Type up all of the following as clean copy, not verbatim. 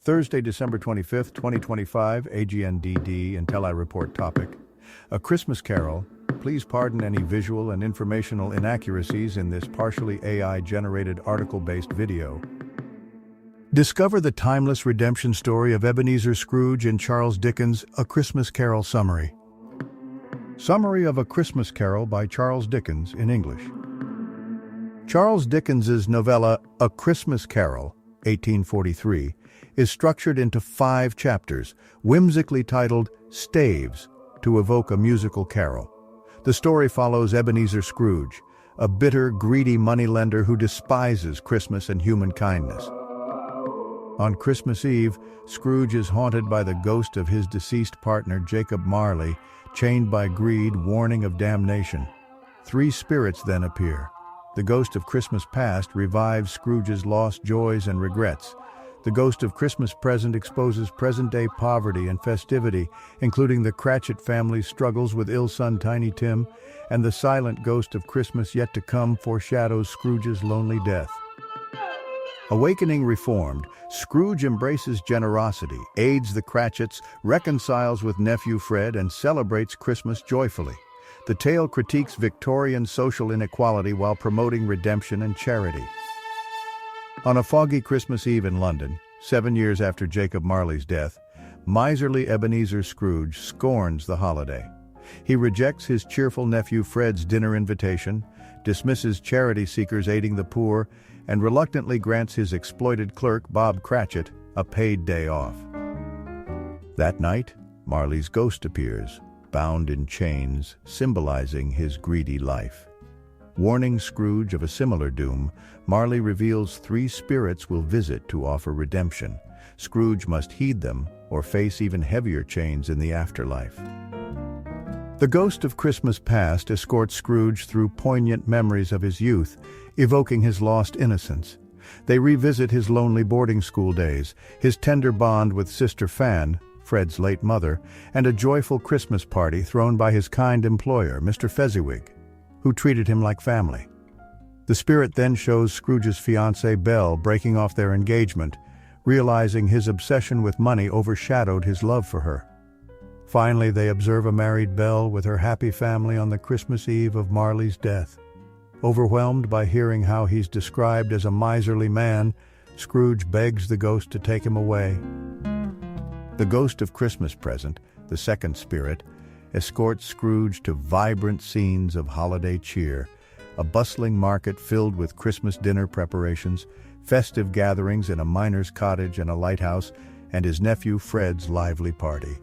Thursday, December 25th, 2025, AGNDD, intelliReport topic. A Christmas Carol. Please pardon any visual and informational inaccuracies in this partially AI-generated article-based video. Discover the timeless redemption story of Ebenezer Scrooge in Charles Dickens' A Christmas Carol summary. Summary of A Christmas Carol by Charles Dickens in English. Charles Dickens's novella A Christmas Carol, 1843, is structured into 5 chapters, whimsically titled Staves, to evoke a musical carol. The story follows Ebenezer Scrooge, a bitter, greedy moneylender who despises Christmas and human kindness. On Christmas Eve, Scrooge is haunted by the ghost of his deceased partner, Jacob Marley, chained by greed, warning of damnation. 3 spirits then appear. The ghost of Christmas past revives Scrooge's lost joys and regrets. The ghost of Christmas present exposes present-day poverty and festivity, including the Cratchit family's struggles with ill son Tiny Tim, and the silent ghost of Christmas yet to come foreshadows Scrooge's lonely death. Awakening reformed, Scrooge embraces generosity, aids the Cratchits, reconciles with nephew Fred, and celebrates Christmas joyfully. The tale critiques Victorian social inequality while promoting redemption and charity. On a foggy Christmas Eve in London, 7 years after Jacob Marley's death, miserly Ebenezer Scrooge scorns the holiday. He rejects his cheerful nephew Fred's dinner invitation, dismisses charity seekers aiding the poor, and reluctantly grants his exploited clerk, Bob Cratchit, a paid day off. That night, Marley's ghost appears, bound in chains, symbolizing his greedy life. Warning Scrooge of a similar doom, Marley reveals 3 spirits will visit to offer redemption. Scrooge must heed them or face even heavier chains in the afterlife. The ghost of Christmas past escorts Scrooge through poignant memories of his youth, evoking his lost innocence. They revisit his lonely boarding school days, his tender bond with Sister Fan, Fred's late mother, and a joyful Christmas party thrown by his kind employer, Mr. Fezziwig, who treated him like family. The spirit then shows Scrooge's fiancée Belle breaking off their engagement, realizing his obsession with money overshadowed his love for her. Finally, they observe a married Belle with her happy family on the Christmas Eve of Marley's death. Overwhelmed by hearing how he's described as a miserly man, Scrooge begs the ghost to take him away. The ghost of Christmas present, the second spirit, escorts Scrooge to vibrant scenes of holiday cheer, a bustling market filled with Christmas dinner preparations, festive gatherings in a miner's cottage and a lighthouse, and his nephew Fred's lively party.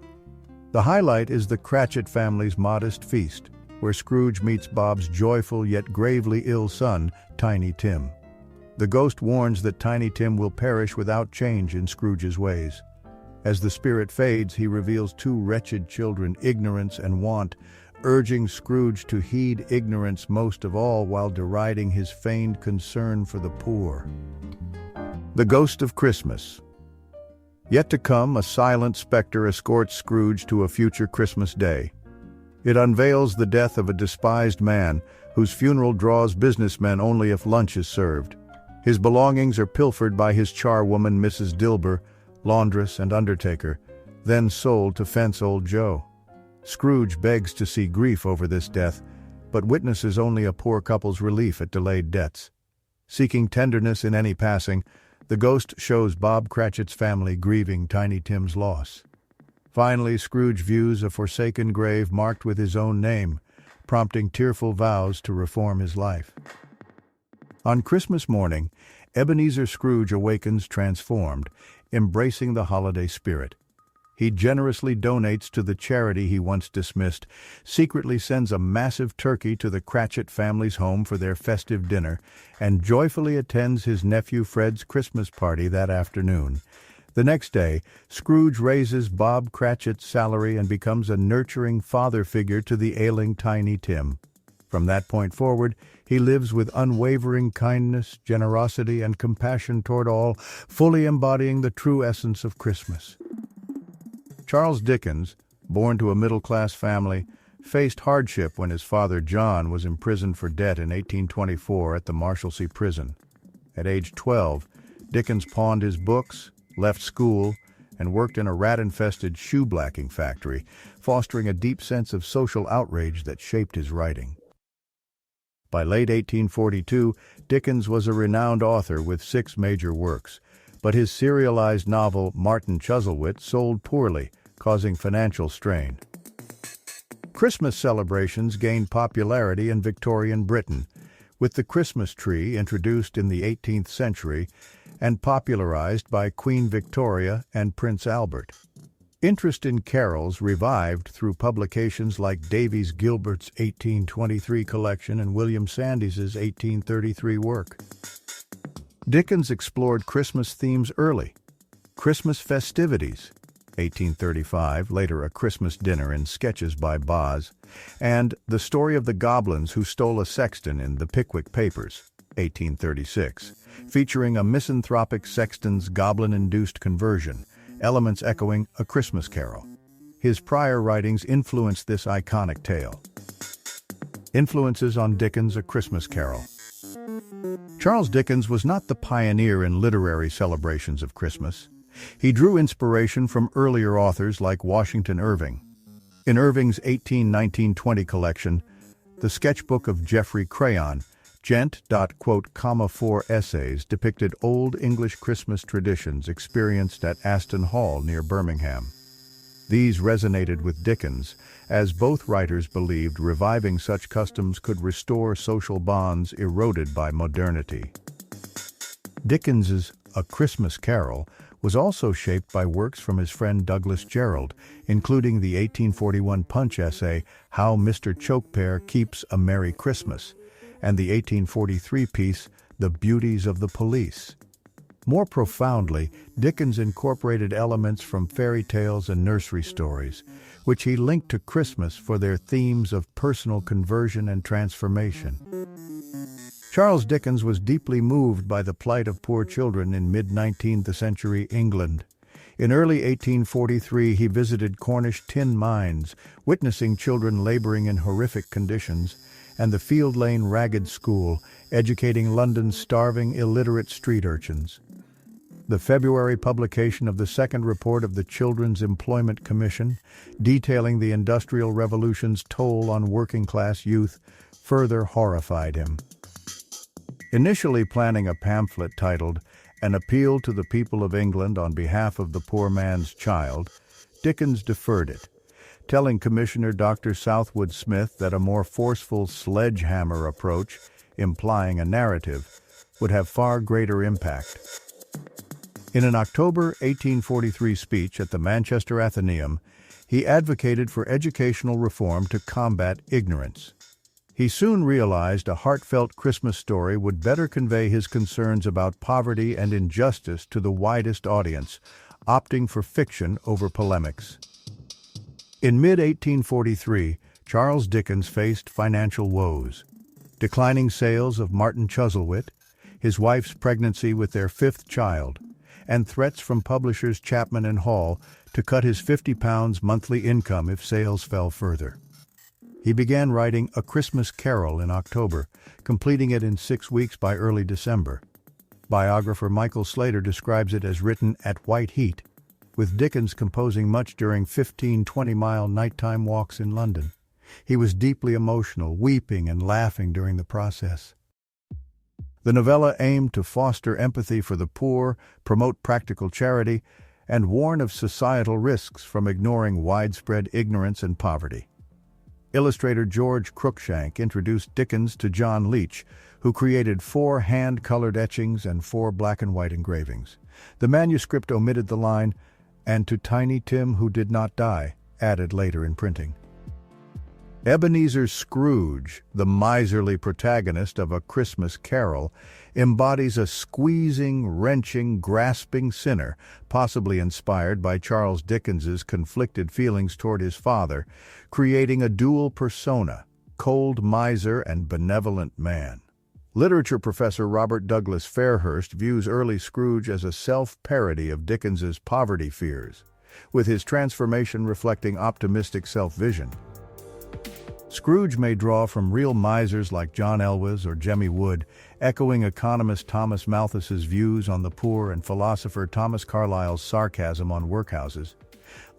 The highlight is the Cratchit family's modest feast, where Scrooge meets Bob's joyful yet gravely ill son, Tiny Tim. The ghost warns that Tiny Tim will perish without change in Scrooge's ways. As the spirit fades, he reveals 2 wretched children, Ignorance and Want, urging Scrooge to heed ignorance most of all while deriding his feigned concern for the poor. The Ghost of Christmas. Yet to come, a silent specter escorts Scrooge to a future Christmas day. It unveils the death of a despised man, whose funeral draws businessmen only if lunch is served. His belongings are pilfered by his charwoman, Mrs. Dilber, laundress and undertaker, then sold to fence old Joe. Scrooge begs to see grief over this death, but witnesses only a poor couple's relief at delayed debts. Seeking tenderness in any passing, the ghost shows Bob Cratchit's family grieving Tiny Tim's loss. Finally, Scrooge views a forsaken grave marked with his own name, prompting tearful vows to reform his life. On Christmas morning, Ebenezer Scrooge awakens transformed, embracing the holiday spirit. He generously donates to the charity he once dismissed, secretly sends a massive turkey to the Cratchit family's home for their festive dinner, and joyfully attends his nephew Fred's Christmas party that afternoon. The next day, Scrooge raises Bob Cratchit's salary and becomes a nurturing father figure to the ailing Tiny Tim. From that point forward, he lives with unwavering kindness, generosity, and compassion toward all, fully embodying the true essence of Christmas. Charles Dickens, born to a middle-class family, faced hardship when his father John was imprisoned for debt in 1824 at the Marshalsea prison. At age 12, Dickens pawned his books, left school, and worked in a rat-infested shoe-blacking factory, fostering a deep sense of social outrage that shaped his writing. By late 1842, Dickens was a renowned author with 6 major works, but his serialized novel Martin Chuzzlewit sold poorly, causing financial strain. Christmas celebrations gained popularity in Victorian Britain, with the Christmas tree introduced in the 18th century and popularized by Queen Victoria and Prince Albert. Interest in carols revived through publications like Davies Gilbert's 1823 collection and William Sandys's 1833 work. Dickens explored Christmas themes early. Christmas Festivities, 1835, later A Christmas Dinner in Sketches by Boz, and The Story of the Goblins Who Stole a Sexton in The Pickwick Papers, 1836, featuring a misanthropic sexton's goblin-induced conversion, elements echoing A Christmas Carol. His prior writings influenced this iconic tale. Influences on Dickens' A Christmas Carol. Charles Dickens was not the pioneer in literary celebrations of Christmas. He drew inspiration from earlier authors like Washington Irving. In Irving's 1819-20 collection, The Sketchbook of Geoffrey Crayon, Gent.4 essays depicted Old English Christmas traditions experienced at Aston Hall near Birmingham. These resonated with Dickens, as both writers believed reviving such customs could restore social bonds eroded by modernity. Dickens's A Christmas Carol was also shaped by works from his friend Douglas Jerrold, including the 1841 Punch essay How Mr. Chokepear Keeps a Merry Christmas, and the 1843 piece The Beauties of the Police. More profoundly, Dickens incorporated elements from fairy tales and nursery stories, which he linked to Christmas for their themes of personal conversion and transformation. Charles Dickens was deeply moved by the plight of poor children in mid-19th century England. In early 1843, he visited Cornish tin mines, witnessing children laboring in horrific conditions, and the Field Lane Ragged School, educating London's starving, illiterate street urchins. The February publication of the second report of the Children's Employment Commission, detailing the Industrial Revolution's toll on working-class youth, further horrified him. Initially planning a pamphlet titled An Appeal to the People of England on Behalf of the Poor Man's Child, Dickens deferred it, telling Commissioner Dr. Southwood Smith that a more forceful sledgehammer approach, implying a narrative, would have far greater impact. In an October 1843 speech at the Manchester Athenaeum, he advocated for educational reform to combat ignorance. He soon realized a heartfelt Christmas story would better convey his concerns about poverty and injustice to the widest audience, opting for fiction over polemics. In mid-1843, Charles Dickens faced financial woes. Declining sales of Martin Chuzzlewit, his wife's pregnancy with their 5th child, and threats from publishers Chapman and Hall to cut his £50 monthly income if sales fell further. He began writing A Christmas Carol in October, completing it in 6 weeks by early December. Biographer Michael Slater describes it as written at white heat, with Dickens composing much during 15-20-mile nighttime walks in London. He was deeply emotional, weeping and laughing during the process. The novella aimed to foster empathy for the poor, promote practical charity, and warn of societal risks from ignoring widespread ignorance and poverty. Illustrator George Cruikshank introduced Dickens to John Leech, who created 4 hand-colored etchings and 4 black-and-white engravings. The manuscript omitted the line, "and to Tiny Tim who did not die," added later in printing. Ebenezer Scrooge, the miserly protagonist of A Christmas Carol, embodies a squeezing, wrenching, grasping sinner, possibly inspired by Charles Dickens's conflicted feelings toward his father, creating a dual persona, cold miser and benevolent man. Literature professor Robert Douglas Fairhurst views early Scrooge as a self-parody of Dickens's poverty fears, with his transformation reflecting optimistic self-vision. Scrooge may draw from real misers like John Elwes or Jemmy Wood, echoing economist Thomas Malthus's views on the poor and philosopher Thomas Carlyle's sarcasm on workhouses.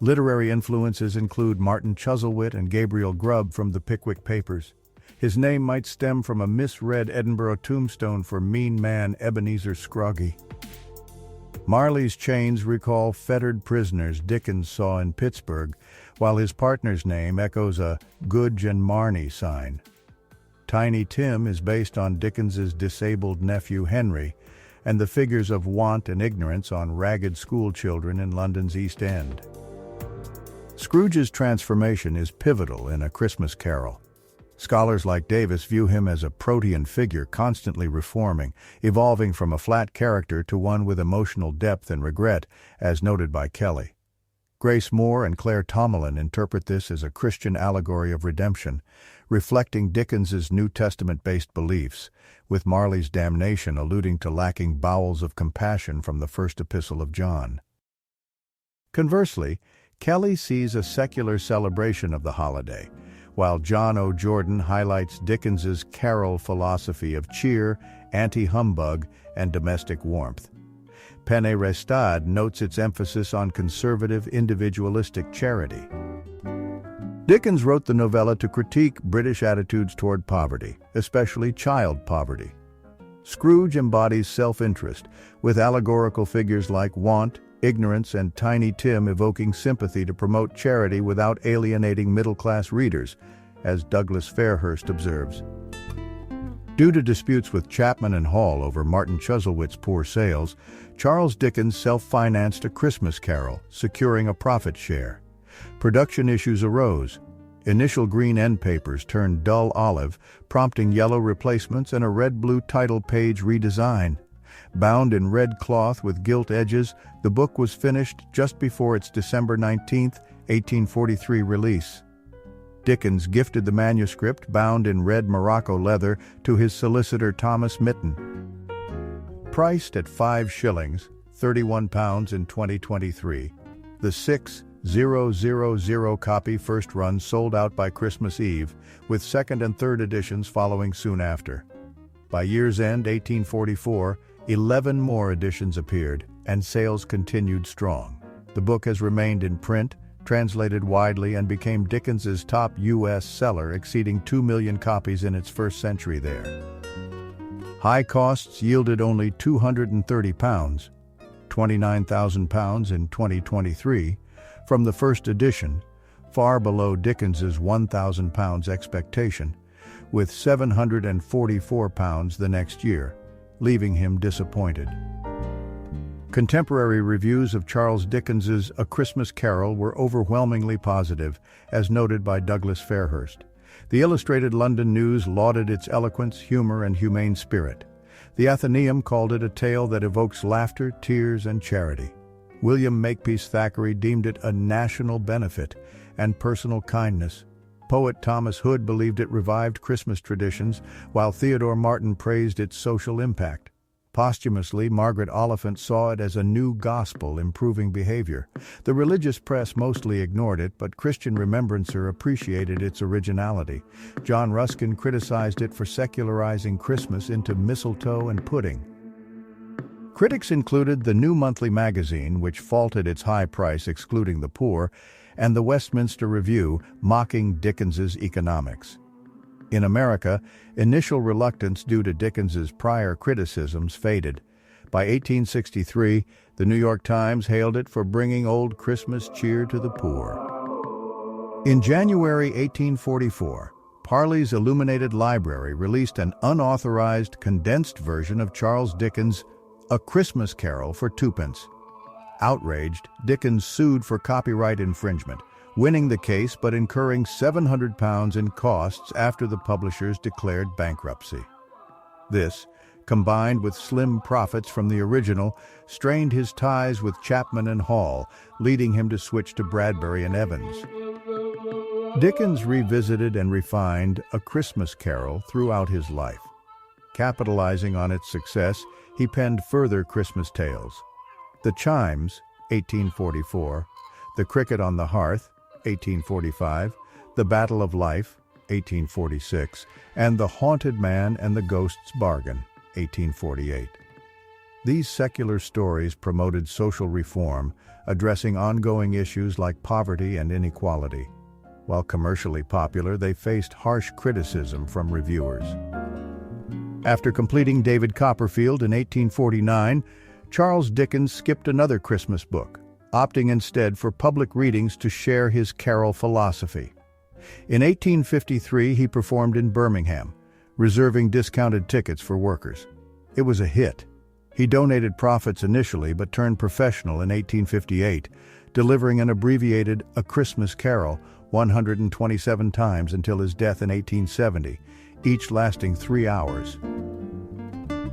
Literary influences include Martin Chuzzlewit and Gabriel Grubb from the Pickwick Papers. His name might stem from a misread Edinburgh tombstone for mean man Ebenezer Scroggie. Marley's chains recall fettered prisoners Dickens saw in Pittsburgh, while his partner's name echoes a Goodge and Marnie sign. Tiny Tim is based on Dickens's disabled nephew Henry, and the figures of want and ignorance on ragged schoolchildren in London's East End. Scrooge's transformation is pivotal in A Christmas Carol. Scholars like Davis view him as a protean figure constantly reforming, evolving from a flat character to one with emotional depth and regret, as noted by Kelly. Grace Moore and Claire Tomalin interpret this as a Christian allegory of redemption, reflecting Dickens's New Testament-based beliefs, with Marley's damnation alluding to lacking bowels of compassion from the first epistle of John. Conversely, Kelly sees a secular celebration of the holiday, while John O. Jordan highlights Dickens's carol philosophy of cheer, anti-humbug, and domestic warmth. Pene Restad notes its emphasis on conservative, individualistic charity. Dickens wrote the novella to critique British attitudes toward poverty, especially child poverty. Scrooge embodies self-interest, with allegorical figures like want, ignorance, and Tiny Tim evoking sympathy to promote charity without alienating middle-class readers, as Douglas Fairhurst observes. Due to disputes with Chapman and Hall over Martin Chuzzlewit's poor sales, Charles Dickens self-financed A Christmas Carol, securing a profit share. Production issues arose. Initial green end papers turned dull olive, prompting yellow replacements and a red-blue title page redesign. Bound in red cloth with gilt edges, the book was finished just before its December 19, 1843 release. Dickens gifted the manuscript, bound in red Morocco leather, to his solicitor Thomas Mitten. Priced at 5 shillings, £31 in 2023, the 6000 copy first run sold out by Christmas Eve, with second and third editions following soon after. By year's end 1844, 11 more editions appeared, and sales continued strong. The book has remained in print, translated widely, and became Dickens's top U.S. seller, exceeding 2 million copies in its first century there. High costs yielded only £230, £29,000 in 2023, from the first edition, far below Dickens's £1,000 expectation, with £744 the next year, leaving him disappointed. Contemporary reviews of Charles Dickens's A Christmas Carol were overwhelmingly positive, as noted by Douglas Fairhurst. The Illustrated London News lauded its eloquence, humor, and humane spirit. The Athenaeum called it a tale that evokes laughter, tears, and charity. William Makepeace Thackeray deemed it a national benefit and personal kindness. Poet Thomas Hood believed it revived Christmas traditions, while Theodore Martin praised its social impact. Posthumously, Margaret Oliphant saw it as a new gospel improving behavior. The religious press mostly ignored it, but Christian Remembrancer appreciated its originality. John Ruskin criticized it for secularizing Christmas into mistletoe and pudding. Critics included the New Monthly Magazine, which faulted its high price excluding the poor, and the Westminster Review, mocking Dickens's economics. In America, initial reluctance due to Dickens's prior criticisms faded. By 1863, the New York Times hailed it for bringing old Christmas cheer to the poor. In January 1844, Parley's Illuminated Library released an unauthorized, condensed version of Charles Dickens' A Christmas Carol for 2p. Outraged, Dickens sued for copyright infringement, winning the case but incurring £700 in costs after the publishers declared bankruptcy. This, combined with slim profits from the original, strained his ties with Chapman and Hall, leading him to switch to Bradbury and Evans. Dickens revisited and refined A Christmas Carol throughout his life. Capitalizing on its success, he penned further Christmas tales. The Chimes, 1844, The Cricket on the Hearth, 1845, The Battle of Life, 1846, and The Haunted Man and the Ghost's Bargain, 1848. These secular stories promoted social reform, addressing ongoing issues like poverty and inequality. While commercially popular, they faced harsh criticism from reviewers. After completing David Copperfield in 1849, Charles Dickens skipped another Christmas book, opting instead for public readings to share his carol philosophy. In 1853, he performed in Birmingham, reserving discounted tickets for workers. It was a hit. He donated profits initially but turned professional in 1858, delivering an abbreviated A Christmas Carol 127 times until his death in 1870, each lasting 3 hours.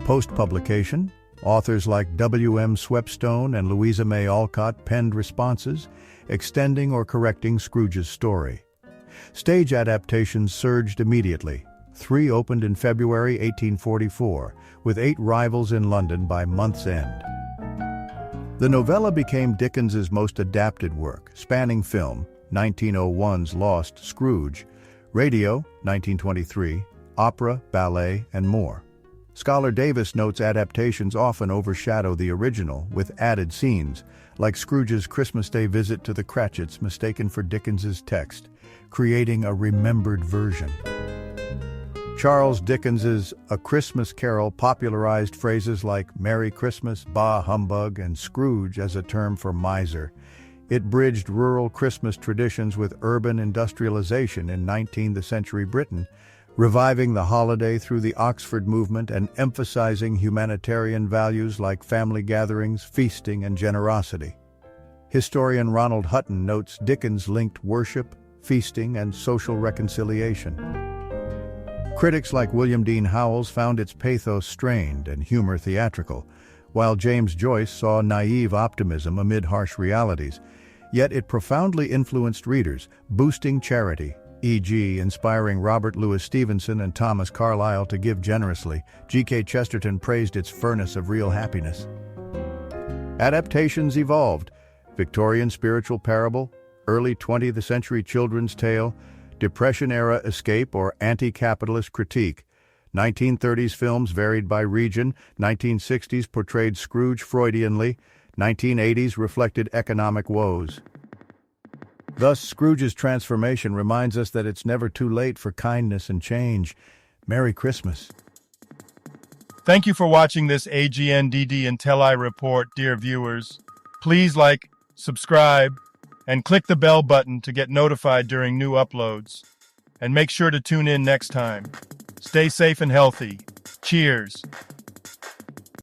Post-publication, authors like W.M. Swepstone and Louisa May Alcott penned responses, extending or correcting Scrooge's story. Stage adaptations surged immediately. 3 opened in February 1844, with 8 rivals in London by month's end. The novella became Dickens's most adapted work, spanning film, 1901's Lost Scrooge, radio, 1923, opera, ballet, and more. Scholar Davis notes adaptations often overshadow the original, with added scenes, like Scrooge's Christmas Day visit to the Cratchits mistaken for Dickens's text, creating a remembered version. Charles Dickens's A Christmas Carol popularized phrases like Merry Christmas, Bah Humbug, and Scrooge as a term for miser. It bridged rural Christmas traditions with urban industrialization in 19th century Britain, reviving the holiday through the Oxford movement and emphasizing humanitarian values like family gatherings, feasting, and generosity. Historian Ronald Hutton notes Dickens linked worship, feasting, and social reconciliation. Critics like William Dean Howells found its pathos strained and humor theatrical, while James Joyce saw naive optimism amid harsh realities. Yet it profoundly influenced readers, boosting charity, e.g., inspiring Robert Louis Stevenson and Thomas Carlyle to give generously. G.K. Chesterton praised its furnace of real happiness. Adaptations evolved. Victorian spiritual parable, early 20th century children's tale, Depression-era escape or anti-capitalist critique. 1930s films varied by region, 1960s portrayed Scrooge Freudianly, 1980s reflected economic woes. Thus, Scrooge's transformation reminds us that it's never too late for kindness and change. Merry Christmas. Thank you for watching this AGNDD intelliReport, dear viewers. Please like, subscribe, and click the bell button to get notified during new uploads. And make sure to tune in next time. Stay safe and healthy. Cheers.